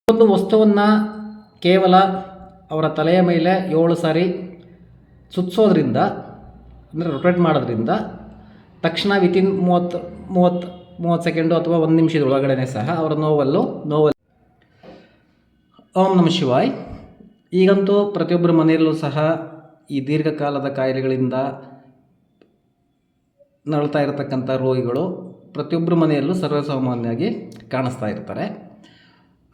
ಒಂದು ವಸ್ತುವನ್ನು ಕೇವಲ ಅವರ ತಲೆಯ ಮೇಲೆ 7 ಸಾರಿ ಸುತ್ತಿಸೋದ್ರಿಂದ, ಅಂದರೆ ರೊಟೇಟ್ ಮಾಡೋದ್ರಿಂದ ತಕ್ಷಣ ವಿತಿನ್ 30 ಸೆಕೆಂಡು ಅಥವಾ 1 ನಿಮಿಷದ ಒಳಗಡೆ ಸಹ ಅವರ ನೋವು ಓಂ ನಮಃ ಶಿವಾಯ್. ಈಗಂತೂ ಪ್ರತಿಯೊಬ್ಬರ ಮನೆಯಲ್ಲೂ ಸಹ ಈ ದೀರ್ಘಕಾಲದ ಕಾಯಿಲೆಗಳಿಂದ ನರಳ್ತಾ ಇರತಕ್ಕಂಥ ರೋಗಿಗಳು ಪ್ರತಿಯೊಬ್ಬರ ಮನೆಯಲ್ಲೂ ಸರ್ವಸಾಮಾನ್ಯವಾಗಿ ಕಾಣಿಸ್ತಾ ಇರ್ತಾರೆ.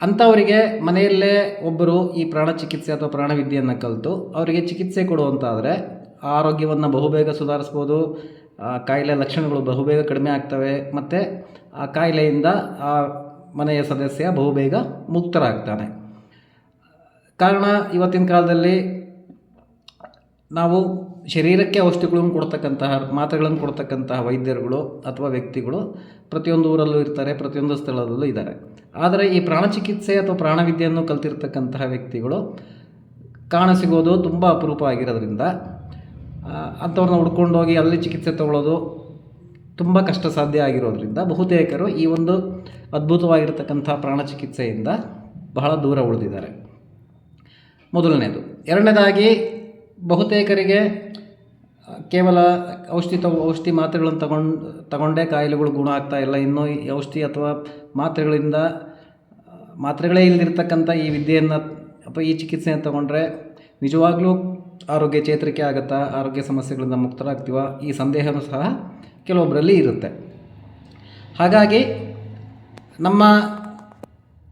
ಅಂಥವರಿಗೆ ಮನೆಯಲ್ಲೇ ಒಬ್ಬರು ಈ ಪ್ರಾಣ ಚಿಕಿತ್ಸೆ ಅಥವಾ ಪ್ರಾಣವಿದ್ಯೆಯನ್ನು ಕಲಿತು ಅವರಿಗೆ ಚಿಕಿತ್ಸೆ ಕೊಡುವಂತಾದರೆ ಆರೋಗ್ಯವನ್ನು ಬಹುಬೇಗ ಸುಧಾರಿಸ್ಬೋದು, ಕಾಯಿಲೆ ಲಕ್ಷಣಗಳು ಬಹುಬೇಗ ಕಡಿಮೆ ಆಗ್ತವೆ ಮತ್ತು ಆ ಕಾಯಿಲೆಯಿಂದ ಆ ಮನೆಯ ಸದಸ್ಯ ಬಹುಬೇಗ ಮುಕ್ತರಾಗ್ತಾನೆ. ಕಾರಣ ಇವತ್ತಿನ ಕಾಲದಲ್ಲಿ ನಾವು ಶರೀರಕ್ಕೆ ಔಷಧಿಗಳನ್ನು ಕೊಡ್ತಕ್ಕಂತಹ, ಮಾತ್ರೆಗಳನ್ನು ಕೊಡ್ತಕ್ಕಂತಹ ವೈದ್ಯರುಗಳು ಅಥವಾ ವ್ಯಕ್ತಿಗಳು ಪ್ರತಿಯೊಂದು ಊರಲ್ಲೂ ಇರ್ತಾರೆ, ಪ್ರತಿಯೊಂದು ಸ್ಥಳದಲ್ಲೂ ಇದ್ದಾರೆ. ಆದರೆ ಈ ಪ್ರಾಣಚಿಕಿತ್ಸೆ ಅಥವಾ ಪ್ರಾಣವಿದ್ಯೆಯನ್ನು ಕಲ್ತಿರ್ತಕ್ಕಂತಹ ವ್ಯಕ್ತಿಗಳು ಕಾಣಸಿಗೋದು ತುಂಬ ಅಪರೂಪ ಆಗಿರೋದ್ರಿಂದ ಅಂಥವ್ರನ್ನ ಹುಡ್ಕೊಂಡೋಗಿ ಅಲ್ಲಿ ಚಿಕಿತ್ಸೆ ತಗೊಳ್ಳೋದು ತುಂಬ ಕಷ್ಟ ಸಾಧ್ಯ ಆಗಿರೋದ್ರಿಂದ ಬಹುತೇಕರು ಈ ಒಂದು ಅದ್ಭುತವಾಗಿರ್ತಕ್ಕಂಥ ಪ್ರಾಣಚಿಕಿತ್ಸೆಯಿಂದ ಬಹಳ ದೂರ ಉಳಿದಿದ್ದಾರೆ. ಮೊದಲನೇದು. ಎರಡನೇದಾಗಿ, ಬಹುತೇಕರಿಗೆ ಕೇವಲ ಔಷಧಿ ಮಾತ್ರೆಗಳನ್ನು ತಗೊಂಡೇ ಕಾಯಿಲೆಗಳು ಗುಣ ಆಗ್ತಾ ಇಲ್ಲ. ಇನ್ನೂ ಈ ಔಷಧಿ ಅಥವಾ ಮಾತ್ರೆಗಳೇ ಇಲ್ಲದಿರ್ತಕ್ಕಂಥ ಈ ವಿದ್ಯೆಯನ್ನು ಅಥವಾ ಈ ಚಿಕಿತ್ಸೆಯನ್ನು ತಗೊಂಡ್ರೆ ನಿಜವಾಗ್ಲೂ ಆರೋಗ್ಯ ಚೇತರಿಕೆ ಆಗುತ್ತಾ, ಆರೋಗ್ಯ ಸಮಸ್ಯೆಗಳಿಂದ ಮುಕ್ತರಾಗ್ತೀವ, ಈ ಸಂದೇಹವೂ ಸಹ ಕೆಲವೊಬ್ಬರಲ್ಲಿ ಇರುತ್ತೆ. ಹಾಗಾಗಿ ನಮ್ಮ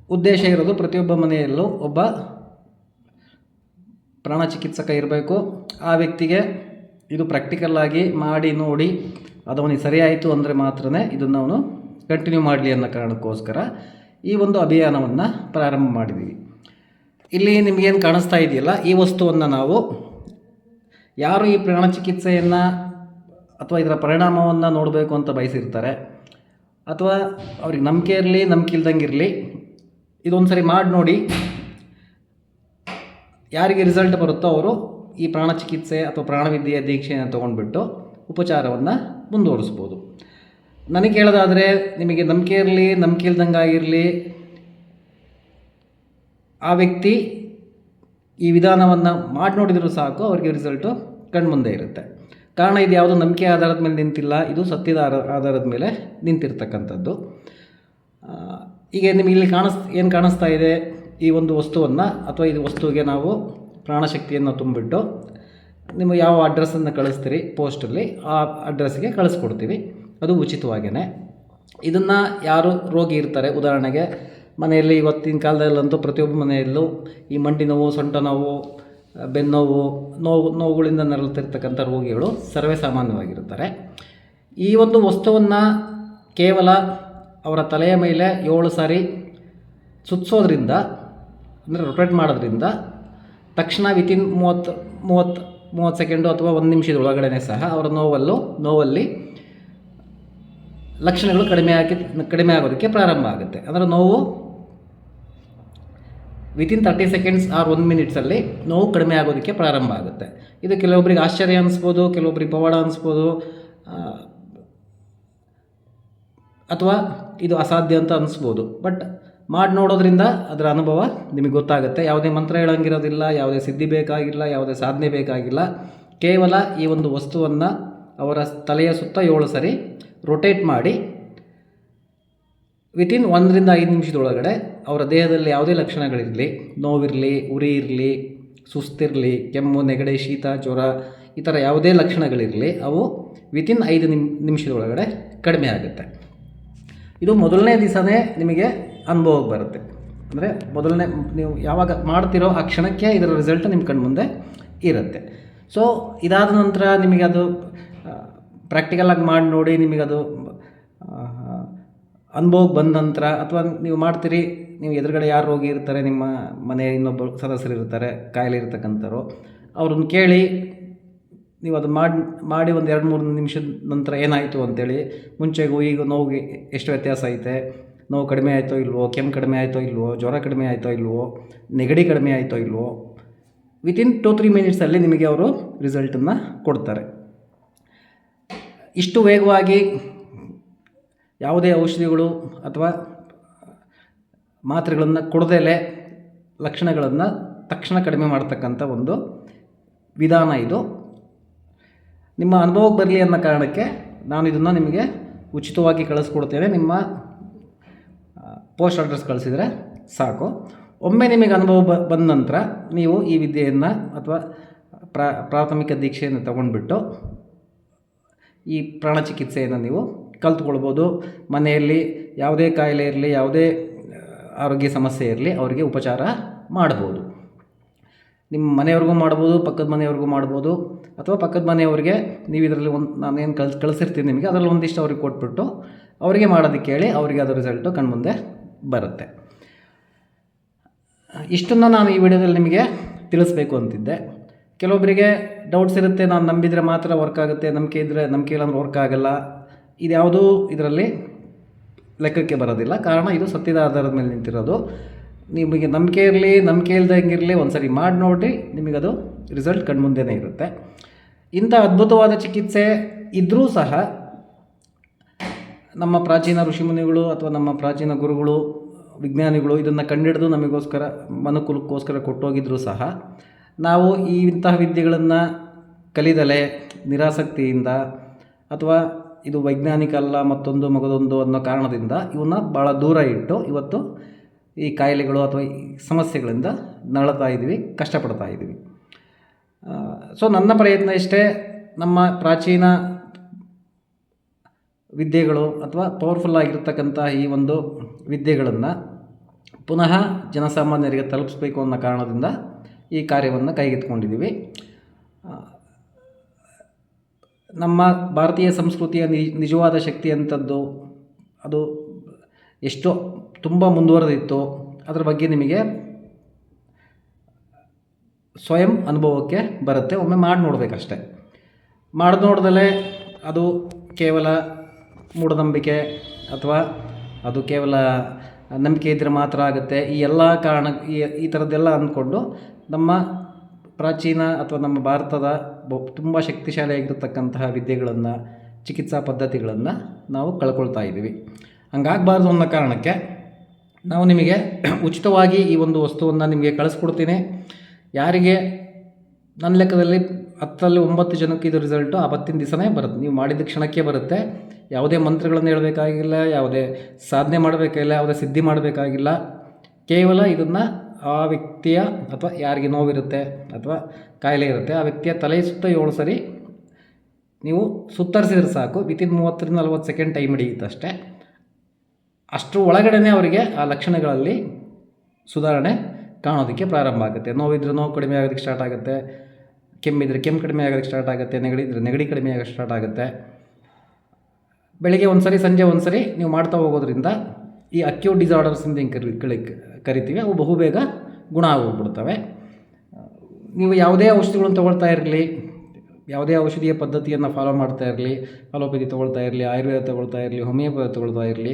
ಉದ್ದೇಶ ಇರೋದು ಪ್ರತಿಯೊಬ್ಬ ಮನೆಯಲ್ಲೂ ಒಬ್ಬ ಪ್ರಾಣ ಚಿಕಿತ್ಸಕ ಇರಬೇಕು. ಆ ವ್ಯಕ್ತಿಗೆ ಇದು ಪ್ರಾಕ್ಟಿಕಲ್ಲಾಗಿ ಮಾಡಿ ನೋಡಿ ಅದು ಅವನಿಗೆ ಸರಿಯಾಯಿತು ಅಂದರೆ ಮಾತ್ರ ಇದನ್ನು ಅವನು ಕಂಟಿನ್ಯೂ ಮಾಡಲಿ ಅನ್ನೋ ಕಾರಣಕ್ಕೋಸ್ಕರ ಈ ಒಂದು ಅಭಿಯಾನವನ್ನು ಪ್ರಾರಂಭ ಮಾಡಿದ್ದೀವಿ. ಇಲ್ಲಿ ನಿಮಗೇನು ಕಾಣಿಸ್ತಾ ಇದೆಯಲ್ಲ, ಈ ವಸ್ತುವನ್ನು ನಾವು ಯಾರು ಈ ಪ್ರಾಣ ಚಿಕಿತ್ಸೆಯನ್ನು ಅಥವಾ ಇದರ ಪರಿಣಾಮವನ್ನು ನೋಡಬೇಕು ಅಂತ ಬಯಸಿರ್ತಾರೆ, ಅಥವಾ ಅವ್ರಿಗೆ ನಂಬಿಕೆ ಇರಲಿ ನಂಬಿಕೆ ಇಲ್ದಂಗೆ ಇರಲಿ, ಇದೊಂದು ಸರಿ ಮಾಡಿ ನೋಡಿ ಯಾರಿಗೆ ರಿಸಲ್ಟ್ ಬರುತ್ತೋ ಅವರು ಈ ಪ್ರಾಣ ಚಿಕಿತ್ಸೆ ಅಥವಾ ಪ್ರಾಣವಿದ್ಯೆಯ ದೀಕ್ಷೆಯನ್ನು ತೊಗೊಂಡ್ಬಿಟ್ಟು ಉಪಚಾರವನ್ನು ಮುಂದುವರಿಸ್ಬೋದು. ನನಗೆ ಹೇಳೋದಾದರೆ, ನಿಮಗೆ ನಂಬಿಕೆ ಇರಲಿ ನಂಬಿಕೆ ಇಲ್ದಂಗೆ ಆಗಿರಲಿ, ಆ ವ್ಯಕ್ತಿ ಈ ವಿಧಾನವನ್ನು ಮಾಡಿ ನೋಡಿದರೂ ಸಾಕು, ಅವರಿಗೆ ರಿಸಲ್ಟು ಕಣ್ಮುಂದೆ ಇರುತ್ತೆ. ಕಾರಣ ಇದು ಯಾವುದೋ ನಂಬಿಕೆ ಆಧಾರದ ಮೇಲೆ ನಿಂತಿಲ್ಲ, ಇದು ಸತ್ಯದ ಆಧಾರದ ಮೇಲೆ ನಿಂತಿರ್ತಕ್ಕಂಥದ್ದು. ಈಗ ನಿಮಗೆ ಇಲ್ಲಿ ಏನು ಕಾಣಿಸ್ತಾ ಇದೆ, ಈ ಒಂದು ವಸ್ತುವನ್ನು ಅಥವಾ ಈ ವಸ್ತುವಿಗೆ ನಾವು ಪ್ರಾಣಶಕ್ತಿಯನ್ನು ತುಂಬಿಟ್ಟು ನಿಮಗೆ ಯಾವ ಅಡ್ರೆಸ್ಸನ್ನು ಕಳಿಸ್ತೀರಿ ಪೋಸ್ಟಲ್ಲಿ, ಆ ಅಡ್ರೆಸ್ಗೆ ಕಳಿಸ್ಕೊಡ್ತೀವಿ, ಅದು ಉಚಿತವಾಗಿಯೇ. ಇದನ್ನು ಯಾರು ರೋಗಿ ಇರ್ತಾರೆ, ಉದಾಹರಣೆಗೆ ಮನೆಯಲ್ಲಿ ಇವತ್ತಿನ ಕಾಲದಲ್ಲಂತೂ ಪ್ರತಿಯೊಬ್ಬ ಮನೆಯಲ್ಲೂ ಈ ಮಂಡಿ ನೋವು, ಸೊಂಟ ನೋವು, ನೋವುಗಳಿಂದ ನರಳುತ್ತಿರ್ತಕ್ಕಂಥ ರೋಗಿಗಳು ಸರ್ವೇ ಸಾಮಾನ್ಯವಾಗಿರ್ತಾರೆ. ಈ ಒಂದು ವಸ್ತುವನ್ನು ಕೇವಲ ಅವರ ತಲೆಯ ಮೇಲೆ 7 ಸಾರಿ ಸುತ್ತಿಸೋದ್ರಿಂದ, ಅಂದರೆ ರೊಟೇಟ್ ಮಾಡೋದ್ರಿಂದ ತಕ್ಷಣ ವಿತಿನ್ 30 ಸೆಕೆಂಡು ಅಥವಾ 1 ನಿಮಿಷದ ಒಳಗಡೆ ಸಹ ಅವರ ನೋವಲ್ಲಿ ಲಕ್ಷಣಗಳು ಕಡಿಮೆ ಆಗೋದಕ್ಕೆ ಪ್ರಾರಂಭ ಆಗುತ್ತೆ. ಅಂದರೆ ನೋವು ವಿತಿನ್ 30 ಸೆಕೆಂಡ್ಸ್ ಆರ್ 1 ಮಿನಿಟ್ಸಲ್ಲಿ ನೋವು ಕಡಿಮೆ ಆಗೋದಕ್ಕೆ ಪ್ರಾರಂಭ ಆಗುತ್ತೆ. ಇದು ಕೆಲವೊಬ್ಬರಿಗೆ ಆಶ್ಚರ್ಯ ಅನಿಸ್ಬೋದು, ಕೆಲವೊಬ್ಬರಿಗೆ ಪವಾಡ ಅನಿಸ್ಬೋದು, ಅಥವಾ ಇದು ಅಸಾಧ್ಯ ಅಂತ ಅನಿಸ್ಬೋದು. ಬಟ್ ಮಾಡಿ ನೋಡೋದ್ರಿಂದ ಅದರ ಅನುಭವ ನಿಮಗೆ ಗೊತ್ತಾಗುತ್ತೆ. ಯಾವುದೇ ಮಂತ್ರ ಹೇಳೋಂಗಿರೋದಿಲ್ಲ, ಯಾವುದೇ ಸಿದ್ಧಿ ಬೇಕಾಗಿಲ್ಲ, ಯಾವುದೇ ಸಾಧನೆ ಬೇಕಾಗಿಲ್ಲ. ಕೇವಲ ಈ ಒಂದು ವಸ್ತುವನ್ನು ಅವರ ತಲೆಯ ಸುತ್ತ 7 ಸರಿ ರೊಟೇಟ್ ಮಾಡಿ ವಿತಿನ್ 1 ರಿಂದ 5 ನಿಮಿಷದೊಳಗಡೆ ಅವರ ದೇಹದಲ್ಲಿ ಯಾವುದೇ ಲಕ್ಷಣಗಳಿರಲಿ, ನೋವಿರಲಿ, ಉರಿ ಇರಲಿ, ಸುಸ್ತಿರಲಿ, ಕೆಮ್ಮು, ನೆಗಡಿ, ಶೀತ, ಜ್ವರ, ಈ ಥರ ಯಾವುದೇ ಲಕ್ಷಣಗಳಿರಲಿ, ಅವು ವಿತಿನ್ 5 ನಿಮಿಷದೊಳಗಡೆ ಕಡಿಮೆ ಆಗುತ್ತೆ. ಇದು ಮೊದಲನೇ ದಿವಸನೇ ನಿಮಗೆ ಅನುಭವಕ್ಕೆ ಬರುತ್ತೆ. ಅಂದರೆ ನೀವು ಯಾವಾಗ ಮಾಡ್ತಿರೋ ಆ ಕ್ಷಣಕ್ಕೆ ಇದರ ರಿಸಲ್ಟ್ ನಿಮ್ಮ ಕಣ್ಮುಂದೆ ಇರುತ್ತೆ. ಸೊ ಇದಾದ ನಂತರ ನಿಮಗೆ ಅದು ಪ್ರಾಕ್ಟಿಕಲಾಗಿ ಮಾಡಿ ನೋಡಿ, ನಿಮಗದು ಅನುಭವಕ್ಕೆ ಬಂದ ನಂತರ, ಅಥವಾ ನೀವು ಮಾಡ್ತೀರಿ, ನೀವು ಎದುರುಗಡೆ ಯಾರು ರೋಗಿ ಇರ್ತಾರೆ, ನಿಮ್ಮ ಮನೆಯ ಇನ್ನೊಬ್ಬರು ಸದಸ್ಯರು ಇರ್ತಾರೆ ಕಾಯಿಲೆ ಇರ್ತಕ್ಕಂಥವ್ರು, ಅವ್ರನ್ನ ಕೇಳಿ ನೀವು ಅದು ಮಾಡಿ ಒಂದು 2-3 ನಿಮಿಷದ ನಂತರ ಏನಾಯಿತು ಅಂತೇಳಿ, ಮುಂಚೆಗೂ ಈಗ ನೋವಿಗೆ ಎಷ್ಟು ವ್ಯತ್ಯಾಸ ಐತೆ, ನೋವು ಕಡಿಮೆ ಆಯಿತೋ ಇಲ್ವೋ, ಕೆಮ್ಮು ಕಡಿಮೆ ಆಯಿತೋ ಇಲ್ವೋ, ಜ್ವರ ಕಡಿಮೆ ಆಯಿತೋ ಇಲ್ವೋ, ನೆಗಡಿ ಕಡಿಮೆ ಆಯಿತೋ ಇಲ್ವೋ, ವಿತಿನ್ 2-3 ಮಿನಿಟ್ಸಲ್ಲಿ ನಿಮಗೆ ಅವರು ರಿಸಲ್ಟನ್ನು ಕೊಡ್ತಾರೆ. ಇಷ್ಟು ವೇಗವಾಗಿ ಯಾವುದೇ ಔಷಧಿಗಳು ಅಥವಾ ಮಾತ್ರೆಗಳನ್ನು ಕೊಡದೇಲೆ ಲಕ್ಷಣಗಳನ್ನು ತಕ್ಷಣ ಕಡಿಮೆ ಮಾಡ್ತಕ್ಕಂಥ ಒಂದು ವಿಧಾನ ಇದು. ನಿಮ್ಮ ಅನುಭವಕ್ಕೆ ಬರಲಿ ಅನ್ನೋ ಕಾರಣಕ್ಕೆ ನಾನು ಇದನ್ನು ನಿಮಗೆ ಉಚಿತವಾಗಿ ಕಳಿಸ್ಕೊಡ್ತೇನೆ. ನಿಮ್ಮ ಪೋಸ್ಟ್ ಅಡ್ರೆಸ್ ಕಳಿಸಿದರೆ ಸಾಕು. ಒಮ್ಮೆ ನಿಮಗೆ ಅನುಭವ ಬಂದ ನಂತರ ನೀವು ಈ ವಿದ್ಯೆಯನ್ನು ಅಥವಾ ಪ್ರಾಥಮಿಕ ದೀಕ್ಷೆಯನ್ನು ತಗೊಂಡ್ಬಿಟ್ಟು ಈ ಪ್ರಾಣ ಚಿಕಿತ್ಸೆಯನ್ನು ನೀವು ಕಲ್ತ್ಕೊಳ್ಬೋದು. ಮನೆಯಲ್ಲಿ ಯಾವುದೇ ಕಾಯಿಲೆ ಇರಲಿ, ಯಾವುದೇ ಆರೋಗ್ಯ ಸಮಸ್ಯೆ ಇರಲಿ, ಅವರಿಗೆ ಉಪಚಾರ ಮಾಡ್ಬೋದು. ನಿಮ್ಮ ಮನೆಯವ್ರಿಗೂ ಮಾಡ್ಬೋದು, ಪಕ್ಕದ ಮನೆಯವ್ರಿಗೂ ಮಾಡ್ಬೋದು, ಅಥವಾ ಪಕ್ಕದ ಮನೆಯವ್ರಿಗೆ ನೀವು ಇದರಲ್ಲಿ ನಾನೇನು ಕಳಿಸಿರ್ತೀನಿ ನಿಮಗೆ, ಅದರಲ್ಲಿ ಒಂದಿಷ್ಟು ಅವ್ರಿಗೆ ಕೊಟ್ಬಿಟ್ಟು ಅವರಿಗೆ ಮಾಡೋದಕ್ಕೆ ಹೇಳಿ, ಅವರಿಗೆ ಅದರ ರಿಸಲ್ಟು ಕಣ್ಮುಂದೆ ಬರುತ್ತೆ. ಇಷ್ಟನ್ನು ನಾನು ಈ ವಿಡಿಯೋದಲ್ಲಿ ನಿಮಗೆ ತಿಳಿಸ್ಬೇಕು ಅಂತಿದ್ದೆ. ಕೆಲವೊಬ್ಬರಿಗೆ ಡೌಟ್ಸ್ ಇರುತ್ತೆ, ನಾನು ನಂಬಿದರೆ ಮಾತ್ರ ವರ್ಕ್ ಆಗುತ್ತೆ, ನಂಬಿಕೆ ಇಲ್ಲ ಅಂದ್ರೆ ವರ್ಕ್ ಆಗಲ್ಲ. ಇದ್ಯಾವುದೂ ಇದರಲ್ಲಿ ಲೆಕ್ಕಕ್ಕೆ ಬರೋದಿಲ್ಲ. ಕಾರಣ ಇದು ಸತ್ಯದ ಆಧಾರದ ಮೇಲೆ ನಿಂತಿರೋದು. ನಿಮಗೆ ನಂಬಿಕೆ ಇರಲಿ, ನಂಬಿಕೆ ಇಲ್ದಂಗಿರಲಿ, ಒಂದು ಸರಿ ಮಾಡಿ ನೋಡಿರಿ, ನಿಮಗದು ರಿಸಲ್ಟ್ ಕಣ್ಮುಂದೆನೇ ಇರುತ್ತೆ. ಇಂಥ ಅದ್ಭುತವಾದ ಚಿಕಿತ್ಸೆ ಇದ್ದರೂ ಸಹ ನಮ್ಮ ಪ್ರಾಚೀನ ಋಷಿಮುನಿಗಳು ಅಥವಾ ನಮ್ಮ ಪ್ರಾಚೀನ ಗುರುಗಳು, ವಿಜ್ಞಾನಿಗಳು ಇದನ್ನು ಕಂಡಿಡಿದು ನಮಗೋಸ್ಕರ ಮನುಕುಲಕ್ಕೋಸ್ಕರ ಕೊಟ್ಟೋಗಿದ್ದರೂ ಸಹ ನಾವು ಇಂತಹ ವಿದ್ಯೆಗಳನ್ನು ಕಲಿದಲೆ ನಿರಾಸಕ್ತಿಯಿಂದ ಅಥವಾ ಇದು ವೈಜ್ಞಾನಿಕ ಅಲ್ಲ, ಮತ್ತೊಂದು ಮಗದೊಂದು ಅನ್ನೋ ಕಾರಣದಿಂದ ಇವನ್ನ ಭಾಳ ದೂರ ಇಟ್ಟು ಇವತ್ತು ಈ ಕಾಯಿಲೆಗಳು ಅಥವಾ ಈ ಸಮಸ್ಯೆಗಳಿಂದ ನರಳ್ತಾ ಇದ್ದೀವಿ, ಕಷ್ಟಪಡ್ತಾ ಇದ್ದೀವಿ. ಸೊ ನನ್ನ ಪ್ರಯತ್ನ ಇಷ್ಟೇ, ನಮ್ಮ ಪ್ರಾಚೀನ ವಿದ್ಯೆಗಳು ಅಥವಾ ಪವರ್ಫುಲ್ ಆಗಿರ್ತಕ್ಕಂಥ ಈ ಒಂದು ವಿದ್ಯೆಗಳನ್ನು ಪುನಃ ಜನಸಾಮಾನ್ಯರಿಗೆ ತಲುಪಿಸ್ಬೇಕು ಅನ್ನೋ ಕಾರಣದಿಂದ ಈ ಕಾರ್ಯವನ್ನು ಕೈಗೆತ್ತಿಕೊಂಡಿದ್ದೀವಿ. ನಮ್ಮ ಭಾರತೀಯ ಸಂಸ್ಕೃತಿಯ ನಿಜವಾದ ಶಕ್ತಿ ಅಂಥದ್ದು ಅದು ಎಷ್ಟೋ ತುಂಬ ಮುಂದುವರೆದಿತ್ತು. ಅದರ ಬಗ್ಗೆ ನಿಮಗೆ ಸ್ವಯಂ ಅನುಭವಕ್ಕೆ ಬರುತ್ತೆ. ಒಮ್ಮೆ ಮಾಡಿ ನೋಡಬೇಕಷ್ಟೆ. ಮಾಡಿ ನೋಡ್ದಲೇ ಅದು ಕೇವಲ ಮೂಢನಂಬಿಕೆ ಅಥವಾ ಅದು ಕೇವಲ ನಂಬಿಕೆ ಇದ್ದರೆ ಮಾತ್ರ ಆಗುತ್ತೆ, ಈ ಎಲ್ಲ ಕಾರಣ ಈ ಥರದ್ದೆಲ್ಲ ಅಂದ್ಕೊಂಡು ನಮ್ಮ ಪ್ರಾಚೀನ ಅಥವಾ ನಮ್ಮ ಭಾರತದ ತುಂಬ ಶಕ್ತಿಶಾಲಿಯಾಗಿರ್ತಕ್ಕಂತಹ ವಿದ್ಯೆಗಳನ್ನು, ಚಿಕಿತ್ಸಾ ಪದ್ಧತಿಗಳನ್ನು ನಾವು ಕಳ್ಕೊಳ್ತಾ ಇದ್ದೀವಿ. ಹಂಗಾಗಬಾರ್ದು ಅನ್ನೋ ಕಾರಣಕ್ಕೆ ನಾವು ನಿಮಗೆ ಉಚಿತವಾಗಿ ಈ ಒಂದು ವಸ್ತುವನ್ನು ನಿಮಗೆ ಕಳಿಸ್ಕೊಡ್ತೀನಿ. ಯಾರಿಗೆ ನನ್ನ ಲೆಕ್ಕದಲ್ಲಿ 10ರಲ್ಲಿ 9 ಜನಕ್ಕೆ ಇದು ರಿಸಲ್ಟು ಆವತ್ತಿನ ದಿವಸನೇ ಬರುತ್ತೆ. ನೀವು ಮಾಡಿದ ಕ್ಷಣಕ್ಕೆ ಬರುತ್ತೆ. ಯಾವುದೇ ಮಂತ್ರಗಳನ್ನು ಹೇಳಬೇಕಾಗಿಲ್ಲ, ಯಾವುದೇ ಸಾಧನೆ ಮಾಡಬೇಕಾಗಿಲ್ಲ, ಯಾವುದೇ ಸಿದ್ಧಿ ಮಾಡಬೇಕಾಗಿಲ್ಲ. ಕೇವಲ ಇದನ್ನು ಆ ವ್ಯಕ್ತಿಯ ಅಥವಾ ಯಾರಿಗೆ ನೋವಿರುತ್ತೆ ಅಥವಾ ಕಾಯಿಲೆ ಇರುತ್ತೆ ಆ ವ್ಯಕ್ತಿಯ ತಲೆ ಸುತ್ತ 7 ಸರಿ ನೀವು ಸುತ್ತರಿಸಿದ್ರೆ ಸಾಕು. ವಿತಿನ್ 30ರಿಂದ 40 ಸೆಕೆಂಡ್ ಟೈಮ್ ಹಿಡಿಯುತ್ತಷ್ಟೇ. ಅಷ್ಟರ ಒಳಗಡೆ ಅವರಿಗೆ ಆ ಲಕ್ಷಣಗಳಲ್ಲಿ ಸುಧಾರಣೆ ಕಾಣೋದಕ್ಕೆ ಪ್ರಾರಂಭ ಆಗುತ್ತೆ. ನೋವಿದ್ರೆ ನೋವು ಕಡಿಮೆ ಆಗೋದಕ್ಕೆ ಸ್ಟಾರ್ಟ್ ಆಗುತ್ತೆ, ಕೆಮ್ಮಿದ್ರೆ ಕೆಮ್ಮು ಕಡಿಮೆ ಆಗೋದಕ್ಕೆ ಸ್ಟಾರ್ಟ್ ಆಗುತ್ತೆ, ನೆಗಡಿ ಇದ್ದರೆ ನೆಗಡಿ ಕಡಿಮೆ ಆಗೋಕ್ಕೆ ಸ್ಟಾರ್ಟ್ ಆಗುತ್ತೆ. ಬೆಳಿಗ್ಗೆ ಒಂದು ಸರಿ, ಸಂಜೆ ಒಂದು ಸರಿ ನೀವು ಮಾಡ್ತಾ ಹೋಗೋದ್ರಿಂದ ಈ ಅಕ್ಯೂಟ್ ಡಿಸಾರ್ಡರ್ಸ್ ಅಂತ ಕರಿತೀವಿ, ಅವು ಬಹುಬೇಗ ಗುಣ ಆಗೋಗ್ಬಿಡ್ತವೆ. ನೀವು ಯಾವುದೇ ಔಷಧಿಗಳನ್ನು ತೊಗೊಳ್ತಾ ಇರಲಿ, ಯಾವುದೇ ಔಷಧೀಯ ಪದ್ಧತಿಯನ್ನು ಫಾಲೋ ಮಾಡ್ತಾ ಇರಲಿ, ಅಲೋಪತಿ ತೊಗೊಳ್ತಾ ಇರಲಿ, ಆಯುರ್ವೇದ ತೊಗೊಳ್ತಾ ಇರಲಿ, ಹೋಮಿಯೋಪತಿ ತೊಗೊಳ್ತಾ ಇರಲಿ,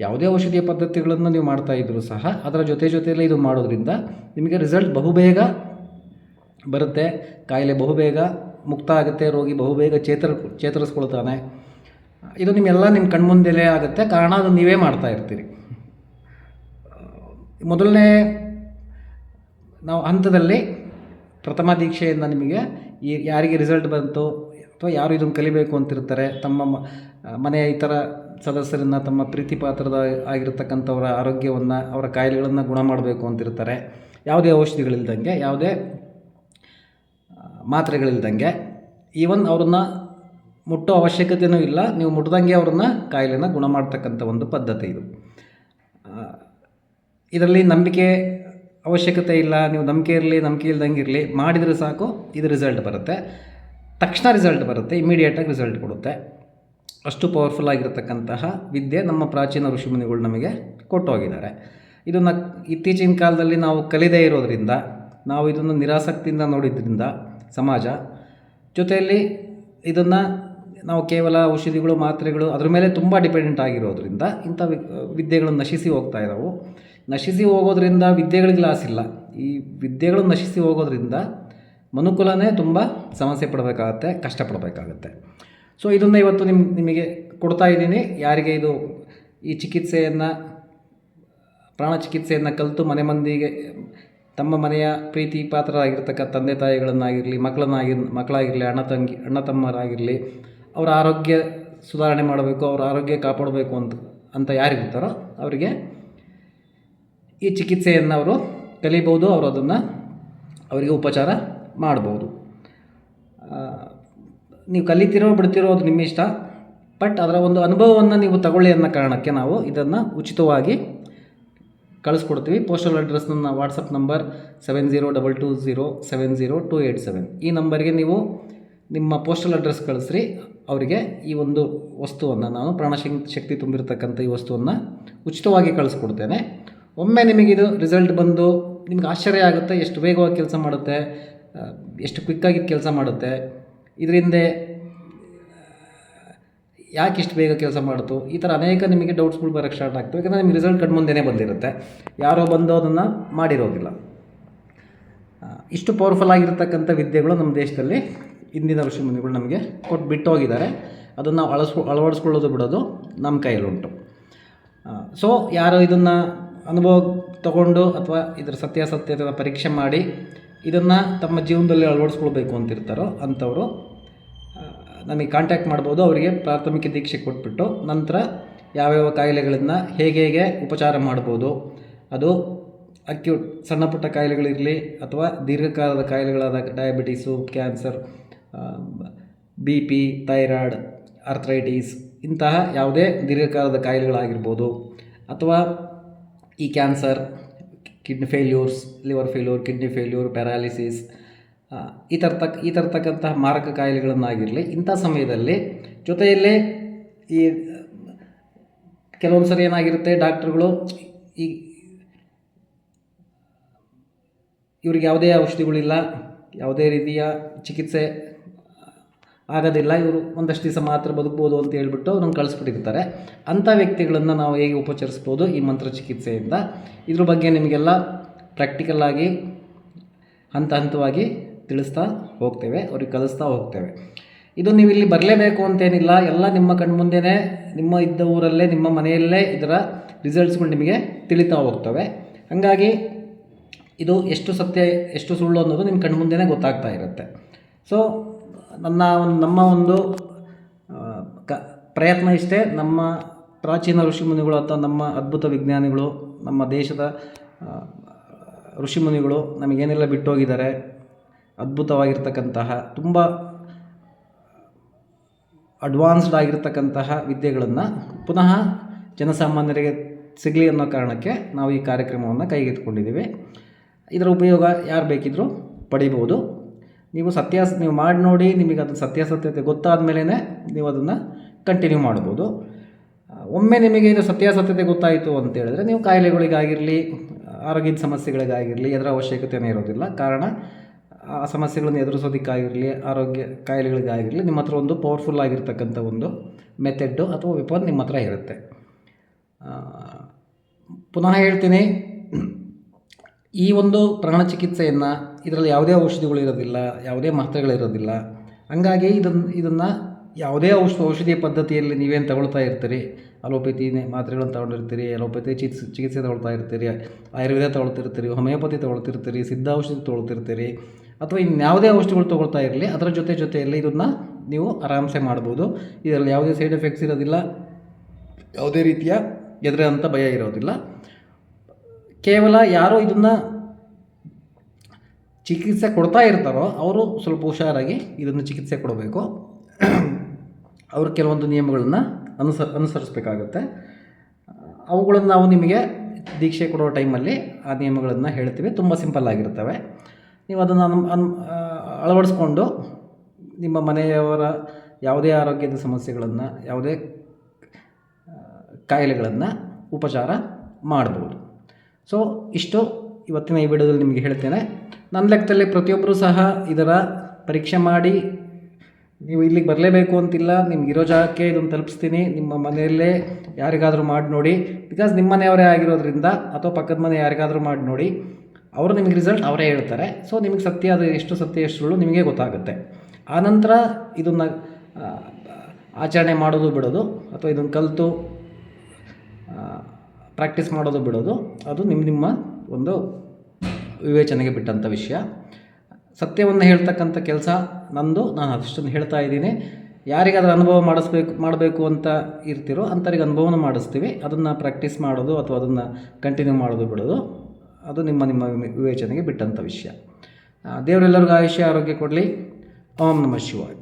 ಯಾವುದೇ ಔಷಧೀಯ ಪದ್ಧತಿಗಳನ್ನು ನೀವು ಮಾಡ್ತಾ ಇದ್ದರೂ ಸಹ ಅದರ ಜೊತೆಯಲ್ಲೇ ಇದು ಮಾಡೋದ್ರಿಂದ ನಿಮಗೆ ರಿಸಲ್ಟ್ ಬಹುಬೇಗ ಬರುತ್ತೆ. ಕಾಯಿಲೆ ಬಹುಬೇಗ ಮುಕ್ತ ಆಗುತ್ತೆ, ರೋಗಿ ಬಹುಬೇಗ ಚೇತರಿಸ್ಕೊಳ್ತಾನೆ. ಇದು ನಿಮ್ಮ ಕಣ್ಮುಂದೆಲೇ ಆಗುತ್ತೆ. ಕಾರಣ ಅದು ನೀವೇ ಮಾಡ್ತಾ ಇರ್ತೀರಿ. ಮೊದಲನೇ ನಾವು ಹಂತದಲ್ಲಿ ಪ್ರಥಮ ದೀಕ್ಷೆಯಿಂದ ನಿಮಗೆ ಯಾರಿಗೆ ರಿಸಲ್ಟ್ ಬಂತು ಅಥವಾ ಯಾರು ಇದನ್ನು ಕಲಿಬೇಕು ಅಂತಿರ್ತಾರೆ, ತಮ್ಮ ಮನೆಯ ಇತರ ಸದಸ್ಯರನ್ನು, ತಮ್ಮ ಪ್ರೀತಿ ಪಾತ್ರದ ಆಗಿರ್ತಕ್ಕಂಥವರ ಆರೋಗ್ಯವನ್ನು, ಅವರ ಕಾಯಿಲೆಗಳನ್ನು ಗುಣ ಮಾಡಬೇಕು ಅಂತಿರ್ತಾರೆ, ಯಾವುದೇ ಔಷಧಿಗಳಿಲ್ದಂಗೆ, ಯಾವುದೇ ಮಾತ್ರೆಗಳಿಲ್ದಂಗೆ, ಈವನ್ ಅವ್ರನ್ನ ಮುಟ್ಟೋ ಅವಶ್ಯಕತೆಯೂ ಇಲ್ಲ, ನೀವು ಮುಟ್ದಂಗೆ ಅವ್ರನ್ನ ಕಾಯಿಲೆನ ಗುಣ ಮಾಡ್ತಕ್ಕಂಥ ಒಂದು ಪದ್ಧತಿ ಇದು. ಇದರಲ್ಲಿ ನಂಬಿಕೆ ಅವಶ್ಯಕತೆ ಇಲ್ಲ. ನೀವು ನಂಬಿಕೆ ಇರಲಿ, ನಂಬಿಕೆ ಇಲ್ದಂಗೆ ಇರಲಿ, ಮಾಡಿದರೆ ಸಾಕು ಇದು ರಿಸಲ್ಟ್ ಬರುತ್ತೆ. ತಕ್ಷಣ ರಿಸಲ್ಟ್ ಬರುತ್ತೆ, ಇಮಿಡಿಯೇಟಾಗಿ ರಿಸಲ್ಟ್ ಕೊಡುತ್ತೆ. ಅಷ್ಟು ಪವರ್ಫುಲ್ ಆಗಿರತಕ್ಕಂತಹ ವಿದ್ಯೆ ನಮ್ಮ ಪ್ರಾಚೀನ ಋಷಿಮುನಿಗಳು ನಮಗೆ ಕೊಟ್ಟೋಗಿದ್ದಾರೆ. ಇದನ್ನು ಇತ್ತೀಚಿನ ಕಾಲದಲ್ಲಿ ನಾವು ಕಲಿದೇ ಇರೋದರಿಂದ, ನಾವು ಇದನ್ನು ನಿರಾಸಕ್ತಿಯಿಂದ ನೋಡಿದ್ರಿಂದ ಸಮಾಜ, ಜೊತೆಯಲ್ಲಿ ಇದನ್ನು ನಾವು ಕೇವಲ ಔಷಧಿಗಳು, ಮಾತ್ರೆಗಳು ಅದ್ರ ಮೇಲೆ ತುಂಬ ಡಿಪೆಂಡೆಂಟ್ ಆಗಿರೋದ್ರಿಂದ ಇಂಥ ವಿದ್ಯೆಗಳು ನಶಿಸಿ ಹೋಗ್ತಾ ಇದ್ದಾವೆ. ನಶಿಸಿ ಹೋಗೋದ್ರಿಂದ ವಿದ್ಯೆಗಳಿಗೆ ಲಾಸ್ ಇಲ್ಲ. ಈ ವಿದ್ಯೆಗಳು ನಶಿಸಿ ಹೋಗೋದ್ರಿಂದ ಮನುಕುಲನೇ ತುಂಬ ಸಮಸ್ಯೆ ಪಡಬೇಕಾಗತ್ತೆ, ಕಷ್ಟಪಡಬೇಕಾಗತ್ತೆ. ಸೊ ಇದನ್ನು ಇವತ್ತು ನಿಮಗೆ ಕೊಡ್ತಾ ಇದ್ದೀನಿ. ಯಾರಿಗೆ ಇದು ಈ ಚಿಕಿತ್ಸೆಯನ್ನು, ಪ್ರಾಣ ಚಿಕಿತ್ಸೆಯನ್ನು ಕಲಿತು ಮನೆ ಮಂದಿಗೆ ತಮ್ಮ ಮನೆಯ ಪ್ರೀತಿ ಪಾತ್ರರಾಗಿರ್ತಕ್ಕ ತಂದೆ ತಾಯಿಗಳನ್ನಾಗಿರಲಿ, ಮಕ್ಕಳಾಗಿರಲಿ, ಅಣ್ಣ ತಮ್ಮರಾಗಿರಲಿ, ಅವರ ಆರೋಗ್ಯ ಸುಧಾರಣೆ ಮಾಡಬೇಕು, ಅವರ ಆರೋಗ್ಯ ಕಾಪಾಡಬೇಕು ಅಂತ ಯಾರಿರ್ತಾರೋ ಅವರಿಗೆ ಈ ಚಿಕಿತ್ಸೆಯನ್ನು ಅವರು ಕಲಿಬೋದು. ಅವರು ಅದನ್ನು ಅವರಿಗೆ ಉಪಚಾರ ಮಾಡ್ಬೋದು. ನೀವು ಕಲಿತಿರೋ ಬಿಡ್ತಿರೋ ಅದು ನಿಮ್ಮ ಇಷ್ಟ. ಬಟ್ ಅದರ ಒಂದು ಅನುಭವವನ್ನು ನೀವು ತಗೊಳ್ಳಿ ಅನ್ನೋ ಕಾರಣಕ್ಕೆ ನಾವು ಇದನ್ನು ಉಚಿತವಾಗಿ ಕಳಿಸ್ಕೊಡ್ತೀವಿ. ಪೋಸ್ಟಲ್ ಅಡ್ರೆಸ್ ನನ್ನ ವಾಟ್ಸಪ್ ನಂಬರ್ 7022070287. ಈ ನಂಬರ್ಗೆ ನೀವು ನಿಮ್ಮ ಪೋಸ್ಟಲ್ ಅಡ್ರೆಸ್ ಕಳಿಸ್ರಿ. ಅವರಿಗೆ ಈ ಒಂದು ವಸ್ತುವನ್ನು, ನಾನು ಪ್ರಾಣಶಕ್ತಿ ತುಂಬಿರತಕ್ಕಂಥ ಈ ವಸ್ತುವನ್ನು ಉಚಿತವಾಗಿ ಕಳಿಸ್ಕೊಡ್ತೇನೆ. ಒಮ್ಮೆ ನಿಮಗಿದು ರಿಸಲ್ಟ್ ಬಂದು ನಿಮ್ಗೆ ಆಶ್ಚರ್ಯ ಆಗುತ್ತೆ, ಎಷ್ಟು ವೇಗವಾಗಿ ಕೆಲಸ ಮಾಡುತ್ತೆ, ಎಷ್ಟು ಕ್ವಿಕ್ಕಾಗಿ ಕೆಲಸ ಮಾಡುತ್ತೆ, ಇದರಿಂದ ಯಾಕೆ ಇಷ್ಟು ಬೇಗ ಕೆಲಸ ಮಾಡ್ತು, ಈ ಥರ ಅನೇಕ ನಿಮಗೆ ಡೌಟ್ಸ್ಗಳು ಬರೋಕ್ಕೆ ಸ್ಟಾರ್ಟ್ ಆಗ್ತವೆ. ಯಾಕಂದರೆ ನಿಮಗೆ ರಿಸಲ್ಟ್ ಕಣ್ಮುಂದೆನೇ ಬಂದಿರುತ್ತೆ, ಯಾರೋ ಬಂದು ಅದನ್ನು ಮಾಡಿರೋದಿಲ್ಲ. ಇಷ್ಟು ಪವರ್ಫುಲ್ ಆಗಿರ್ತಕ್ಕಂಥ ವಿದ್ಯೆಗಳು ನಮ್ಮ ದೇಶದಲ್ಲಿ ಇಂದಿನ ಋಷಿಮುನಿಗಳು ನಮಗೆ ಕೊಟ್ಟು ಬಿಟ್ಟು ಹೋಗಿದ್ದಾರೆ. ಅದನ್ನು ಅಳವಡಿಸ್ಕೊಳ್ಳೋದು ಬಿಡೋದು ನಮ್ಮ ಕೈಯಲ್ಲುಂಟು. ಸೊ ಯಾರು ಇದನ್ನು ಅನುಭವ ತಗೊಂಡು ಅಥವಾ ಇದರ ಸತ್ಯಾಸತ್ಯತೆಯ ಪರೀಕ್ಷೆ ಮಾಡಿ ಇದನ್ನು ತಮ್ಮ ಜೀವನದಲ್ಲಿ ಅಳವಡಿಸ್ಕೊಳ್ಬೇಕು ಅಂತಿರ್ತಾರೋ ಅಂಥವರು ನಮಗೆ ಕಾಂಟ್ಯಾಕ್ಟ್ ಮಾಡ್ಬೋದು. ಅವರಿಗೆ ಪ್ರಾಥಮಿಕ ದೀಕ್ಷೆ ಕೊಟ್ಬಿಟ್ಟು ನಂತರ ಯಾವ್ಯಾವ ಕಾಯಿಲೆಗಳನ್ನು ಹೇಗೆ ಉಪಚಾರ ಮಾಡ್ಬೋದು, ಅದು ಅಕ್ಯೂಟ್ ಸಣ್ಣ ಪುಟ್ಟ ಕಾಯಿಲೆಗಳಿರಲಿ ಅಥವಾ ದೀರ್ಘಕಾಲದ ಕಾಯಿಲೆಗಳಾದ diabetes, cancer, BP, thyroid, arthritis, ಇಂತಹ ಯಾವುದೇ ದೀರ್ಘಕಾಲದ ಕಾಯಿಲೆಗಳಾಗಿರ್ಬೋದು, ಅಥವಾ ಈ cancer, kidney failures, liver failure, kidney failure, paralysis, ಈ ತರತಕ್ಕಂತಹ ಮಾರಕ ಕಾಯಿಲೆಗಳನ್ನಾಗಿರಲಿ, ಇಂಥ ಸಮಯದಲ್ಲಿ ಜೊತೆಯಲ್ಲೇ ಈ ಕೆಲವೊಂದು ಸರಿ ಏನಾಗಿರುತ್ತೆ, ಡಾಕ್ಟ್ರುಗಳು ಇವ್ರಿಗೆ ಯಾವುದೇ ಔಷಧಿಗಳಿಲ್ಲ, ಯಾವುದೇ ರೀತಿಯ ಚಿಕಿತ್ಸೆ ಆಗೋದಿಲ್ಲ, ಇವರು ಒಂದಷ್ಟು ದಿವಸ ಮಾತ್ರ ಬದುಕ್ಬೋದು ಅಂತ ಹೇಳ್ಬಿಟ್ಟು ಅವ್ರನ್ನ ಕಳಿಸ್ಬಿಟ್ಟಿರ್ತಾರೆ. ಅಂಥ ವ್ಯಕ್ತಿಗಳನ್ನು ನಾವು ಹೇಗೆ ಉಪಚರಿಸ್ಬೋದು ಈ ಮಂತ್ರ ಚಿಕಿತ್ಸೆಯಿಂದ, ಇದ್ರ ಬಗ್ಗೆ ನಿಮಗೆಲ್ಲ ಪ್ರಾಕ್ಟಿಕಲ್ಲಾಗಿ ಹಂತವಾಗಿ ತಿಳಿಸ್ತಾ ಹೋಗ್ತೇವೆ, ಅವ್ರಿಗೆ ಕಲಿಸ್ತಾ ಹೋಗ್ತೇವೆ. ಇದು ನೀವು ಇಲ್ಲಿ ಬರಲೇಬೇಕು ಅಂತೇನಿಲ್ಲ, ಎಲ್ಲ ನಿಮ್ಮ ಕಣ್ಮುಂದೆನೇ, ನಿಮ್ಮ ಇದ್ದ ಊರಲ್ಲೇ, ನಿಮ್ಮ ಮನೆಯಲ್ಲೇ ಇದರ ರಿಸಲ್ಟ್ಸ್ಗಳು ನಿಮಗೆ ತಿಳಿತಾ ಹೋಗ್ತವೆ. ಹಾಗಾಗಿ ಇದು ಎಷ್ಟು ಸತ್ಯ ಎಷ್ಟು ಸುಳ್ಳು ಅನ್ನೋದು ನಿಮ್ಮ ಕಣ್ಮುಂದೆನೇ ಗೊತ್ತಾಗ್ತಾ ಇರುತ್ತೆ. ಸೊ ನಮ್ಮ ಒಂದು ಪ್ರಯತ್ನ ಇಷ್ಟೇ. ನಮ್ಮ ಪ್ರಾಚೀನ ಋಷಿಮುನಿಗಳು ಅಥವಾ ನಮ್ಮ ಅದ್ಭುತ ವಿಜ್ಞಾನಿಗಳು, ನಮ್ಮ ದೇಶದ ಋಷಿಮುನಿಗಳು ನಮಗೇನೆಲ್ಲ ಬಿಟ್ಟೋಗಿದ್ದಾರೆ, ಅದ್ಭುತವಾಗಿರ್ತಕ್ಕಂತಹ ತುಂಬ ಅಡ್ವಾನ್ಸ್ಡ್ ಆಗಿರ್ತಕ್ಕಂತಹ ವಿದ್ಯೆಗಳನ್ನು ಪುನಃ ಜನಸಾಮಾನ್ಯರಿಗೆ ಸಿಗಲಿ ಅನ್ನೋ ಕಾರಣಕ್ಕೆ ನಾವು ಈ ಕಾರ್ಯಕ್ರಮವನ್ನು ಕೈಗೆತ್ತಿಕೊಂಡಿದ್ದೀವಿ. ಇದರ ಉಪಯೋಗ ಯಾರು ಬೇಕಿದ್ದರೂ ಪಡಿಬೋದು. ನೀವು ಮಾಡಿ ನೋಡಿ, ನಿಮಗೆ ಅದು ಸತ್ಯಾಸತ್ಯತೆ ಗೊತ್ತಾದ ಮೇಲೇ ನೀವು ಅದನ್ನು ಕಂಟಿನ್ಯೂ ಮಾಡ್ಬೋದು. ಒಮ್ಮೆ ನಿಮಗೆ ಇದು ಸತ್ಯಾಸತ್ಯತೆ ಗೊತ್ತಾಯಿತು ಅಂತೇಳಿದ್ರೆ ನೀವು ಕಾಯಿಲೆಗಳಿಗಾಗಿರಲಿ, ಆರೋಗ್ಯದ ಸಮಸ್ಯೆಗಳಿಗಾಗಿರಲಿ ಅದರ ಅವಶ್ಯಕತೆಯೇ ಇರೋದಿಲ್ಲ. ಕಾರಣ ಆ ಸಮಸ್ಯೆಗಳನ್ನು ಎದುರಿಸೋದಕ್ಕಾಗಿರಲಿ, ಆರೋಗ್ಯ ಕಾಯಿಲೆಗಳಿಗಾಗಿರಲಿ ನಿಮ್ಮ ಹತ್ರ ಒಂದು ಪವರ್ಫುಲ್ ಆಗಿರ್ತಕ್ಕಂಥ ಒಂದು ಮೆಥಡ್ಡು ಅಥವಾ ವೆಪನ್ ನಿಮ್ಮ ಹತ್ರ ಇರುತ್ತೆ. ಪುನಃ ಹೇಳ್ತೀನಿ, ಈ ಒಂದು ಪ್ರಾಣ ಚಿಕಿತ್ಸೆಯನ್ನು ಇದರಲ್ಲಿ ಯಾವುದೇ ಔಷಧಿಗಳಿರೋದಿಲ್ಲ, ಯಾವುದೇ ಮಾತ್ರೆಗಳಿರೋದಿಲ್ಲ. ಹಂಗಾಗಿ ಇದನ್ನು ಯಾವುದೇ ಔಷಧೀಯ ಪದ್ಧತಿಯಲ್ಲಿ ನೀವೇನು ತಗೊಳ್ತಾ ಇರ್ತೀರಿ, ಅಲೋಪತಿ ಮಾತ್ರೆಗಳನ್ನು ತೊಗೊಂಡಿರ್ತೀರಿ, ಅಲೋಪತಿ ಚಿಕಿತ್ಸೆ ತೊಗೊಳ್ತಾ ಇರ್ತೀರಿ, ಆಯುರ್ವೇದ ತೊಗೊಳ್ತಿರ್ತೀರಿ, ಹೋಮಿಯೋಪತಿ ತೊಗೊಳ್ತಿರ್ತೀರಿ, ಸಿದ್ಧ ಔಷಧಿ ತೊಗೊಳ್ತಿರ್ತೀರಿ, ಅಥವಾ ಇನ್ಯಾವುದೇ ಔಷಧಿಗಳು ತೊಗೊಳ್ತಾ ಇರಲಿ, ಅದರ ಜೊತೆಯಲ್ಲಿ ಇದನ್ನು ನೀವು ಆರಾಮ್ಸೆ ಮಾಡ್ಬೋದು. ಇದರಲ್ಲಿ ಯಾವುದೇ ಸೈಡ್ ಎಫೆಕ್ಟ್ಸ್ ಇರೋದಿಲ್ಲ, ಯಾವುದೇ ರೀತಿಯ ಎದುರಂಥ ಭಯ ಇರೋದಿಲ್ಲ. ಕೇವಲ ಯಾರೋ ಇದನ್ನು ಚಿಕಿತ್ಸೆ ಕೊಡ್ತಾ ಇರ್ತಾರೋ ಅವರು ಸ್ವಲ್ಪ ಹುಷಾರಾಗಿ ಇದನ್ನು ಚಿಕಿತ್ಸೆ ಕೊಡಬೇಕು. ಅವರು ಕೆಲವೊಂದು ನಿಯಮಗಳನ್ನು ಅನುಸರಿಸಬೇಕಾಗುತ್ತೆ. ಅವುಗಳನ್ನು ನಾವು ನಿಮಗೆ ದೀಕ್ಷೆ ಕೊಡೋ ಟೈಮಲ್ಲಿ ಆ ನಿಯಮಗಳನ್ನು ಹೇಳ್ತೀವಿ. ತುಂಬ ಸಿಂಪಲ್ ಆಗಿರ್ತವೆ. ನೀವು ಅದನ್ನು ಅಳವಡಿಸ್ಕೊಂಡು ನಿಮ್ಮ ಮನೆಯವರ ಯಾವುದೇ ಆರೋಗ್ಯದ ಸಮಸ್ಯೆಗಳನ್ನು, ಯಾವುದೇ ಕಾಯಿಲೆಗಳನ್ನು ಉಪಚಾರ ಮಾಡ್ಬೋದು. ಸೊ ಇಷ್ಟು ಇವತ್ತಿನ ಈ ವಿಡಿಯೋದಲ್ಲಿ ನಿಮಗೆ ಹೇಳ್ತೇನೆ. ನನ್ನ ಲೆಕ್ಕದಲ್ಲಿ ಪ್ರತಿಯೊಬ್ಬರೂ ಸಹ ಇದರ ಪರೀಕ್ಷೆ ಮಾಡಿ, ನೀವು ಇಲ್ಲಿಗೆ ಬರಲೇಬೇಕು ಅಂತಿಲ್ಲ, ನಿಮಗಿರೋ ಜಾಗಕ್ಕೆ ಇದನ್ನು ತಲುಪಿಸ್ತೀನಿ, ನಿಮ್ಮ ಮನೆಯಲ್ಲೇ ಯಾರಿಗಾದರೂ ಮಾಡಿ ನೋಡಿ. ಬಿಕಾಸ್ ನಿಮ್ಮ ಮನೆಯವರೇ ಆಗಿರೋದ್ರಿಂದ, ಅಥವಾ ಪಕ್ಕದ ಮನೆ ಯಾರಿಗಾದರೂ ಮಾಡಿ ನೋಡಿ, ಅವರು ನಿಮಗೆ ರಿಸಲ್ಟ್ ಅವರೇ ಹೇಳ್ತಾರೆ. ಸೊ ನಿಮಗೆ ಸತ್ಯ, ಅದು ಎಷ್ಟು ಸತ್ಯ ಎಷ್ಟು ಸುಳ್ಳು ನಿಮಗೆ ಗೊತ್ತಾಗುತ್ತೆ. ಆನಂತರ ಇದನ್ನು ಆಚರಣೆ ಮಾಡೋದು ಬಿಡೋದು, ಅಥವಾ ಇದನ್ನು ಕಲಿತು ಪ್ರಾಕ್ಟೀಸ್ ಮಾಡೋದು ಬಿಡೋದು, ಅದು ನಿಮ್ಮ ಒಂದು ವಿವೇಚನೆಗೆ ಬಿಟ್ಟಂಥ ವಿಷಯ. ಸತ್ಯವನ್ನು ಹೇಳ್ತಕ್ಕಂಥ ಕೆಲಸ ನಂದು, ನಾನು ಅಷ್ಟನ್ನು ಹೇಳ್ತಾ ಇದ್ದೀನಿ. ಯಾರಿಗಾದ್ರೂ ಅನುಭವ ಮಾಡಬೇಕು ಅಂತ ಇರ್ತಿರೋ ಅಂಥವ್ರಿಗೆ ಅನುಭವನ ಮಾಡಿಸ್ತೀವಿ. ಅದನ್ನು ಪ್ರಾಕ್ಟೀಸ್ ಮಾಡೋದು ಅಥವಾ ಅದನ್ನು ಕಂಟಿನ್ಯೂ ಮಾಡೋದು ಬಿಡೋದು ಅದು ನಿಮ್ಮ ವಿವೇಚನೆಗೆ ಬಿಟ್ಟಂಥ ವಿಷಯ. ದೇವರೆಲ್ಲರಿಗೂ ಆಯುಷ್ಯ ಆರೋಗ್ಯ ಕೊಡಲಿ. ಓಂ ನಮಃ ಶಿವಾಯ.